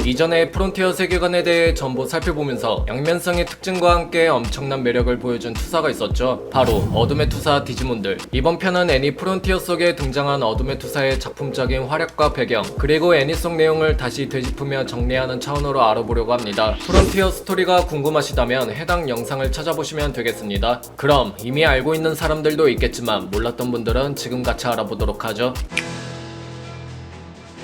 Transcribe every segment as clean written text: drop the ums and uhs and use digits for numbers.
이전에 프론티어 세계관에 대해 전부 살펴보면서 양면성의 특징과 함께 엄청난 매력을 보여준 투사가 있었죠. 바로 어둠의 투사 디지몬들. 이번 편은 애니 프론티어 속에 등장한 어둠의 투사의 작품적인 활약과 배경, 그리고 애니 속 내용을 다시 되짚으며 정리하는 차원으로 알아보려고 합니다. 프론티어 스토리가 궁금하시다면 해당 영상을 찾아보시면 되겠습니다. 그럼 이미 알고 있는 사람들도 있겠지만 몰랐던 분들은 지금 같이 알아보도록 하죠.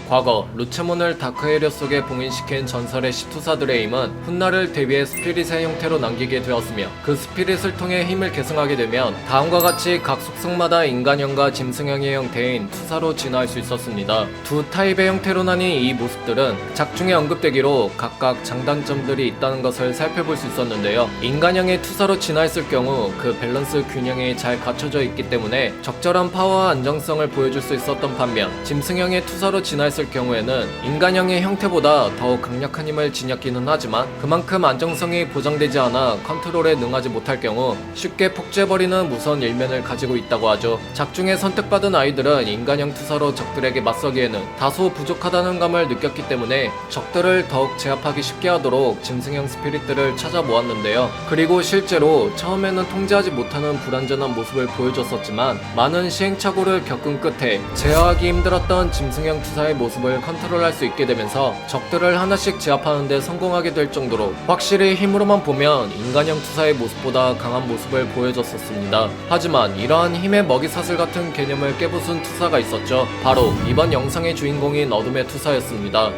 과거 루체몬을 다크에리어 속에 봉인시킨 전설의 시투사들의 힘은 훗날을 대비해 스피릿의 형태로 남기게 되었으며, 그 스피릿을 통해 힘을 계승하게 되면 다음과 같이 각 속성마다 인간형과 짐승형의 형태인 투사로 진화할 수 있었습니다. 두 타입의 형태로 나뉜 이 모습들은 작중에 언급되기로 각각 장단점들이 있다는 것을 살펴볼 수 있었는데요. 인간형의 투사로 진화했을 경우 그 밸런스 균형이 잘 갖춰져 있기 때문에 적절한 파워와 안정성을 보여줄 수 있었던 반면, 짐승형의 투사로 진화했을 경우에는 인간형의 형태보다 더욱 강력한 힘을 지녔기는 하지만 그만큼 안정성이 보장되지 않아 컨트롤에 능하지 못할 경우 쉽게 폭주해버리는 무서운 일면을 가지고 있다고 하죠. 작중에 선택받은 아이들은 인간형 투사로 적들에게 맞서기에는 다소 부족하다는 감을 느꼈기 때문에 적들을 더욱 제압하기 쉽게 하도록 짐승형 스피릿들을 찾아 모았는데요. 그리고 실제로 처음에는 통제하지 못하는 불완전한 모습을 보여줬었지만 많은 시행착오를 겪은 끝에 제어하기 힘들었던 짐승형 투사의 모습을 컨트롤할 수 있게 되면서 적들을 하나씩 제압하는 데 성공하게 될 정도로 확실히 힘으로만 보면 인간형 투사의 모습보다 강한 모습을 보여줬었습니다. 하지만 이러한 힘의 먹이사슬 같은 개념을 깨부순 투사가 있었죠. 바로 이번 영상의 주인공인 어둠의 투사였습니다.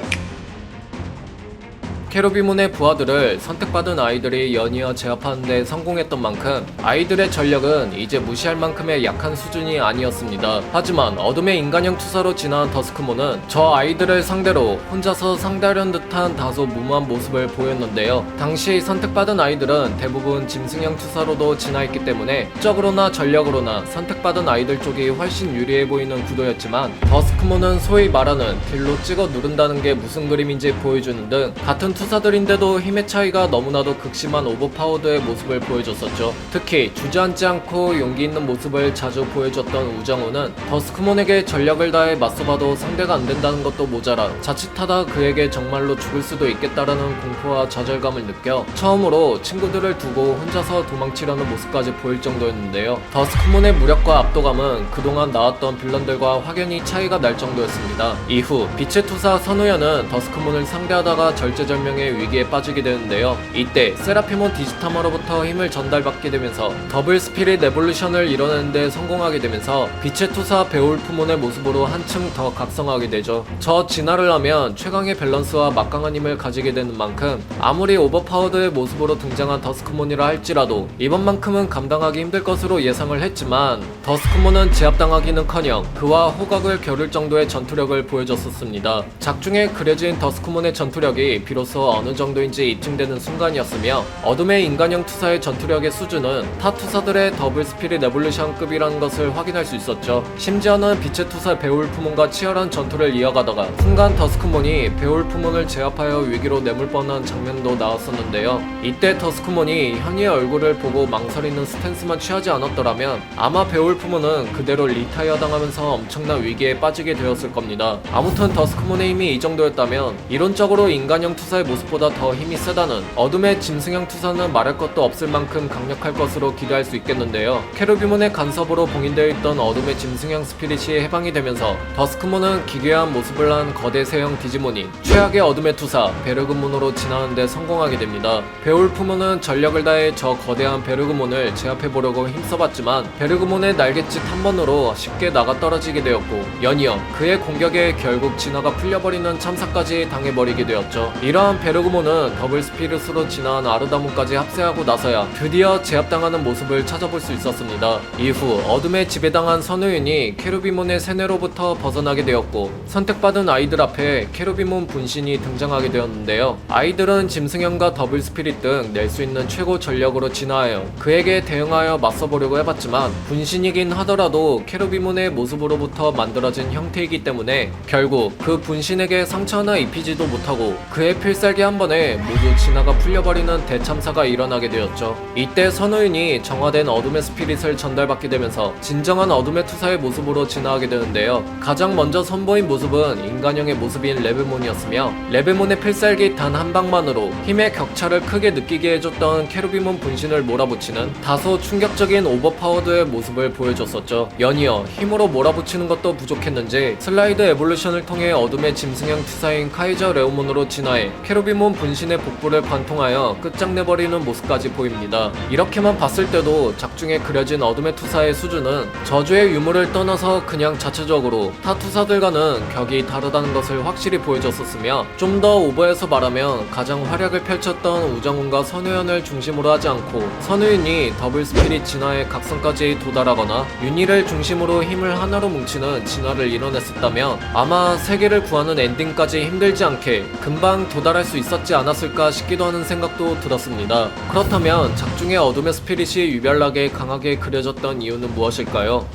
케루비몬의 부하들을 선택받은 아이들이 연이어 제압하는 데 성공했던 만큼 아이들의 전력은 이제 무시할 만큼의 약한 수준이 아니었습니다. 하지만 어둠의 인간형 투사로 진화한 더스크몬은 저 아이들을 상대로 혼자서 상대하려는 듯한 다소 무모한 모습을 보였는데요. 당시 선택받은 아이들은 대부분 짐승형 투사로도 진화했기 때문에 적으로나 전력으로나 선택받은 아이들 쪽이 훨씬 유리해 보이는 구도였지만, 더스크몬은 소위 말하는 딜로 찍어 누른다는 게 무슨 그림인지 보여주는 등 같은 투사들인데도 힘의 차이가 너무나도 극심한 오버파워드의 모습을 보여줬었죠. 특히 주저앉지 않고 용기 있는 모습을 자주 보여줬던 우정우는 더스크몬에게 전력을 다해 맞서봐도 상대가 안 된다는 것도 모자라 자칫하다 그에게 정말로 죽을 수도 있겠다라는 공포와 좌절감을 느껴 처음으로 친구들을 두고 혼자서 도망치려는 모습까지 보일 정도였는데요. 더스크몬의 무력과 압도감은 그동안 나왔던 빌런들과 확연히 차이가 날 정도였습니다. 이후 빛의 투사 선우연은 더스크몬을 상대하다가 절제절명의 위기에 빠지게 되는데요. 이때 세라피몬 디지타마로부터 힘을 전달받게 되면서 더블 스피릿 레볼루션을 이뤄내는데 성공하게 되면서 빛의 투사 베올프몬의 모습으로 한층 더 각성하게 되죠. 저 진화를 하면 최강의 밸런스와 막강한 힘을 가지게 되는 만큼 아무리 오버파워드의 모습으로 등장한 더스크몬이라 할지라도 이번만큼은 감당하기 힘들 것으로 예상을 했지만, 더스크몬은 제압당하기는커녕 그와 호각을 겨룰 정도의 전투력을 보여줬었습니다. 작중에 그려진 더스크몬의 전투력이 비로소 어느 정도인지 입증되는 순간이었으며, 어둠의 인간형 투사의 전투력의 수준은 타 투사들의 더블 스피릿 레볼루션급이라는 것을 확인할 수 있었죠. 심지어는 빛의 투사 베올프몬과 치열한 전투를 이어가다가 순간 더스크몬이 베올프몬을 제압하여 위기로 내몰 뻔한 장면도 나왔었는데요. 이때 더스크몬이 현이의 얼굴을 보고 망설이는 스탠스만 취하지 않았더라면 아마 베올프몬은 그대로 리타이어 당하면서 엄청난 위기에 빠지게 되었을 겁니다. 아무튼 더스크몬의 힘이 이 정도였다면 이론적으로 인간형 투사의 모습보다 더 힘이 세다는 어둠의 짐승형 투사는 말할 것도 없을 만큼 강력할 것으로 기대할 수 있겠는데요. 케루비몬의 간섭으로 봉인되어 있던 어둠의 짐승형 스피릿이 해방이 되면서 더스크몬은 기괴한 모습을 한 거대 세형 디지몬이 최악의 어둠의 투사 베르그몬으로 진화하는데 성공하게 됩니다. 베올프몬은 전력을 다해 저 거대한 베르그몬을 제압해보려고 힘써봤지만 베르그몬의 날갯짓 한 번으로 쉽게 나가 떨어지게 되었고, 연이어 그의 공격에 결국 진화가 풀려버리는 참사까지 당해버리게 되었죠. 이러한 베르그몬은 더블 스피릿으로 진화한 아르다몬까지 합세하고 나서야 드디어 제압당하는 모습을 찾아볼 수 있었습니다. 이후 어둠에 지배당한 선우윤이 케루비몬의 세뇌로부터 벗어나게 되었고, 선택받은 아이들 앞에 케루비몬 분신이 등장하게 되었는데요. 아이들은 짐승형과 더블 스피릿 등 낼 수 있는 최고 전력으로 진화하여 그에게 대응하여 맞서보려고 해봤지만, 분신이긴 하더라도 케루비몬의 모습으로부터 만들어진 형태이기 때문에 결국 그 분신에게 상처 하나 입히지도 못하고 그의 필살 필살기 한 번에 모두 진화가 풀려버리는 대참사가 일어나게 되었죠. 이때 선우인이 정화된 어둠의 스피릿을 전달받게 되면서 진정한 어둠의 투사의 모습으로 진화하게 되는데요. 가장 먼저 선보인 모습은 인간형의 모습인 레베몬이었으며, 레베몬의 필살기 단 한 방만으로 힘의 격차를 크게 느끼게 해줬던 케루비몬 분신을 몰아붙이는 다소 충격적인 오버파워드의 모습을 보여줬었죠. 연이어 힘으로 몰아붙이는 것도 부족했는지 슬라이드 에볼루션을 통해 어둠의 짐승형 투사인 카이저 레오몬으로 진화해 케루비몬 분신의 복부를 관통하여 끝장내버리는 모습까지 보입니다. 이렇게만 봤을 때도 작중에 그려진 어둠의 투사의 수준은 저주의 유무를 떠나서 그냥 자체적으로 타 투사들과는 격이 다르다는 것을 확실히 보여줬었으며, 좀 더 오버해서 말하면 가장 활약을 펼쳤던 우정훈과 선우연을 중심으로 하지 않고 선우윤이 더블 스피릿 진화의 각성까지 도달하거나 윤희를 중심으로 힘을 하나로 뭉치는 진화를 이뤄냈었다면 아마 세계를 구하는 엔딩까지 힘들지 않게 금방 도달할 수 있었지 않았을까 싶기도 하는 생각도 들었습니다. 그렇다면 작중의 어둠의 스피릿이 유별나게 강하게 그려졌던 이유는 무엇일까요?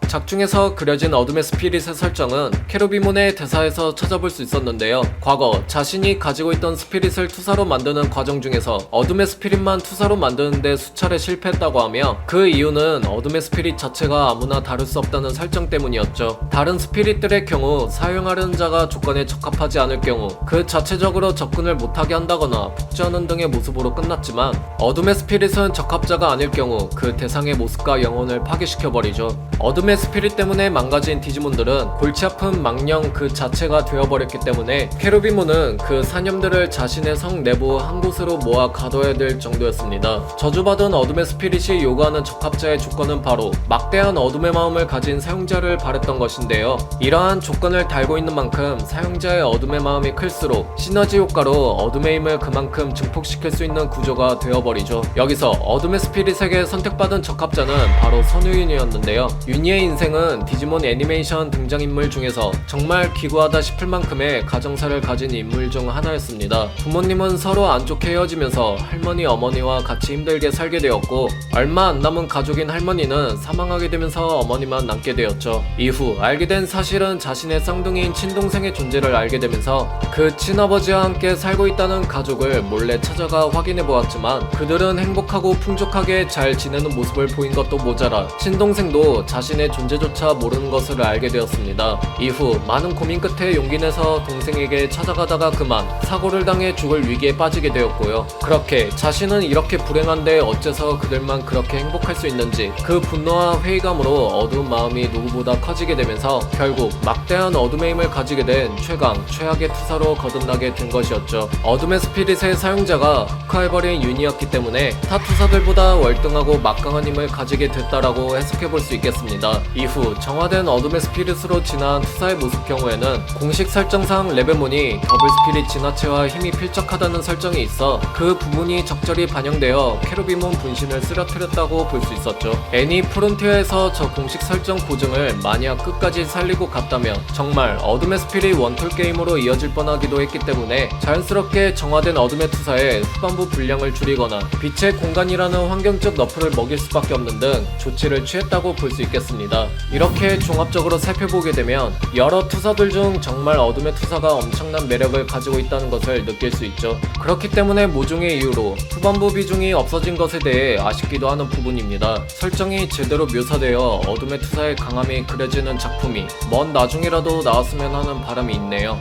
작중에서 그려진 어둠의 스피릿의 설정은 케루비몬의 대사에서 찾아볼 수 있었는데요. 과거 자신이 가지고 있던 스피릿을 투사로 만드는 과정 중에서 어둠의 스피릿만 투사로 만드는데 수차례 실패했다고 하며, 그 이유는 어둠의 스피릿 자체가 아무나 다룰 수 없다는 설정 때문이었죠. 다른 스피릿들의 경우 사용하려는 자가 조건에 적합하지 않을 경우 그 자체적으로 접근을 못하게 한다거나 폭주하는 등의 모습으로 끝났지만, 어둠의 스피릿은 적합자가 아닐 경우 그 대상의 모습과 영혼을 파괴시켜버리죠. 어둠의 스피릿 때문에 망가진 디지몬들은 골치 아픈 망령 그 자체가 되어버렸기 때문에 케루비몬은 그 사념들을 자신의 성 내부 한 곳으로 모아 가둬야 될 정도였습니다. 저주받은 어둠의 스피릿이 요구하는 적합자의 조건은 바로 막대한 어둠의 마음을 가진 사용자를 바랬던 것인데요. 이러한 조건을 달고 있는 만큼 사용자의 어둠의 마음이 클수록 시너지 효과로 어둠의 힘을 그만큼 증폭시킬 수 있는 구조가 되어버리죠. 여기서 어둠의 스피릿에게 선택받은 적합자는 바로 선우윤이었는데요. 윤희의 인생은 디지몬 애니메이션 등장인물 중에서 정말 기구하다 싶을 만큼의 가정사를 가진 인물 중 하나였습니다. 부모님은 서로 안 좋게 헤어지면서 할머니 어머니와 같이 힘들게 살게 되었고, 얼마 안 남은 가족인 할머니는 사망하게 되면서 어머니만 남게 되었죠. 이후 알게 된 사실은 자신의 쌍둥이인 친동생의 존재를 알게 되면서 그 친아버지와 함께 살고 있다는 가족을 몰래 찾아가 확인해 보았지만, 그들은 행복하고 풍족하게 잘 지내는 모습을 보인 것도 모자라 친동생도 자신의 존재조차 모르는 것을 알게 되었습니다. 이후 많은 고민 끝에 용기 내서 동생에게 찾아가다가 그만 사고를 당해 죽을 위기에 빠지게 되었고요. 그렇게 자신은 이렇게 불행한데 어째서 그들만 그렇게 행복할 수 있는지 그 분노와 회의감으로 어두운 마음이 누구보다 커지게 되면서 결국 막대한 어둠의 힘을 가지게 된 최강 최악의 투사로 거듭나게 된 것이었죠. 어둠의 스피릿의 사용자가 흑화해버린 윤이었기 때문에 타 투사들보다 월등하고 막강한 힘을 가지게 됐다라고 해석해볼 수 있겠습니다. 이후 정화된 어둠의 스피릿으로 진화한 투사의 모습 경우에는 공식 설정상 레베몬이 더블 스피릿 진화체와 힘이 필적하다는 설정이 있어 그 부분이 적절히 반영되어 케루비몬 분신을 쓰러뜨렸다고 볼 수 있었죠. 애니 프론티어에서 저 공식 설정 고증을 만약 끝까지 살리고 갔다면 정말 어둠의 스피릿 원툴 게임으로 이어질 뻔하기도 했기 때문에 자연스럽게 정화된 어둠의 투사의 후반부 분량을 줄이거나 빛의 공간이라는 환경적 너프를 먹일 수밖에 없는 등 조치를 취했다고 볼 수 있겠습니다. 이렇게 종합적으로 살펴보게 되면 여러 투사들 중 정말 어둠의 투사가 엄청난 매력을 가지고 있다는 것을 느낄 수 있죠. 그렇기 때문에 모종의 이유로 후반부 비중이 없어진 것에 대해 아쉽기도 하는 부분입니다. 설정이 제대로 묘사되어 어둠의 투사의 강함이 그려지는 작품이 먼 나중이라도 나왔으면 하는 바람이 있네요.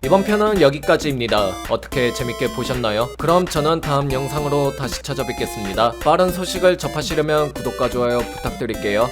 이번 편은 여기까지입니다. 어떻게 재밌게 보셨나요? 그럼 저는 다음 영상으로 다시 찾아뵙겠습니다. 빠른 소식을 접하시려면 구독과 좋아요 부탁드릴게요.